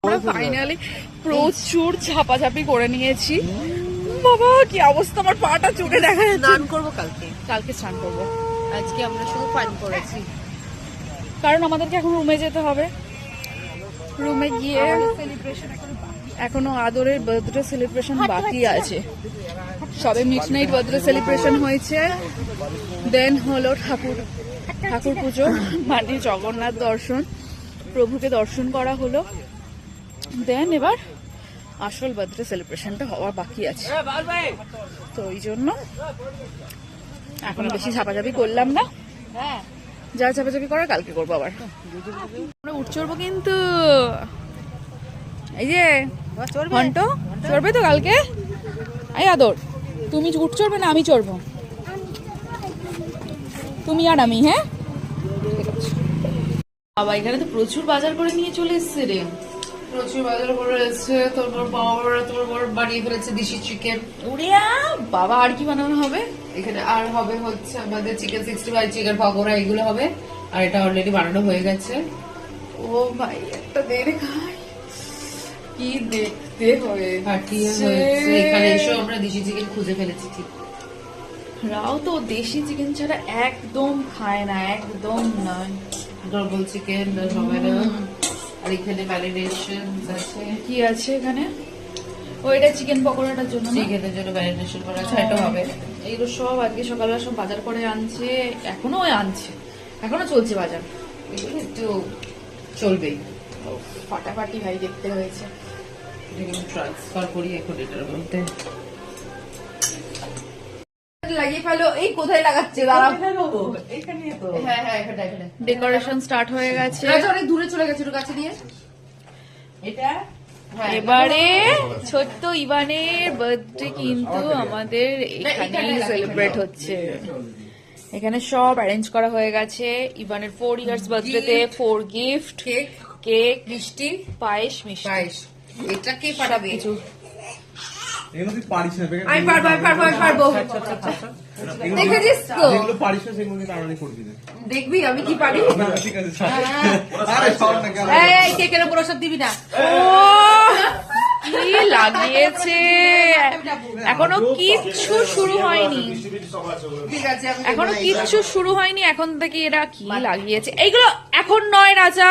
আমরা ফাইনালি প্রচুর ঝাপাঝাপি করে নিয়েছি। বাবা কি অবস্থা, আমার পাটা চোখে দেখা যাচ্ছে। স্নান করবো কালকে স্নান করবো। আজকে আমরা শুধু ফান করেছি, কারণ আমাদেরকে এখন রুমে যেতে হবে। রুমে গিয়ে এখনো আদরের বার্থডে সেলিব্রেশন বাকি আছে। সবে মিডনাইট বার্থডে সেলিব্রেশন হয়েছে, দেন হলো ঠাকুর পুজো, মানে জগন্নাথ দর্শন, প্রভুকে দর্শন করা হলো, দেন এবার আসল বার্থডে সেলিব্রেশনটা হওয়ার বাকি আছে। তো ওই জন্য এখনো বেশি ঝাপাঝাপি করলাম না, যা ঝাপাঝাপি করা কালকে করবো আবার। আমরা উঠ চড়বো কিন্তু, এই যে ঘন্টো চড়বে তো কালকে। এই আদর, তুমি উঠ চড়বে না আমি চড়বো, তুমি আর আমি। হ্যাঁ বাবা এখানে তো প্রচুর বাজার করে নিয়ে চলে এসছে রে। প্রচুর বাজার করে এসেছে। তোর বড় বানিয়ে ফেলেছে দেশি চিকেন। উড়িয়া বাবা, আর কি বানানো হবে এখানে? আর হবে হচ্ছে আমাদের চিকেন 65, চিকেন পকোড়া, এগুলো হবে। আর এটা অলরেডি বানানো হয়ে গেছে। ও ভাই একটা দেরে খাই, কি দেখতে হবে। ফাটিয়ে হয়েছে। এখানে এসে আমরা দেশি চিকেন খুঁজে ফেলেছি। ঠিক রাও তো দেশি চিকেন ছাড়া একদম খায় না, একদম নয়। ডবল চিকেন হবে না। আর এখানে ম্যারিনেশন আছে। কি আছে এখানে? ওইটা চিকেন পকোড়াটার জন্য, চিকেনের জন্য ম্যারিনেশন করা আছে, এটা হবে। এইগুলো সব আজকে সকালবেলা সব বাজার করে আনছে, এখনো আনছে, এখনো চলছে বাজার। এগুলো একটু চলবেই। ফাটাফাটি ভাই দেখতে হয়েছে। ট্রান্সফার করি এখন এটার মধ্যে। লাগিয়ে ফেলো। এই কোথায় লাগাচ্ছে দাঁড়া। হ্যাঁ হ্যাঁ, এখানে এখানে ডেকোরেশন স্টার্ট হয়ে গেছে। অনেক দূরে চলে গেছে, একটু কাছে দিয়ে। এটা এবারে ছোট্ট ইভানের বার্থডে কিন্তু আমাদের এখানেই সেলিব্রেট হচ্ছে। এখানে সব অ্যারেঞ্জ করা হয়ে গেছে। ইভানের 4 ইয়ার্স বার্থডেতে 4 গিফট, কেক, মিষ্টি, পায়েস, মিষ্টি। পায়েস। এটা কে পাঠাবে? আমি পারবো। দেখেছিস তো? দেখবি আমি কি পারি। এই কেকের উপর সব দিবি না। কি লাগিয়েছে, এখনো কিচ্ছু শুরু হয়নি। ঠিক আছে, এখনো কিচ্ছু শুরু হয়নি, এখন থেকে এরা কি লাগিয়েছে। এইগুলো এখন নয় রাজা।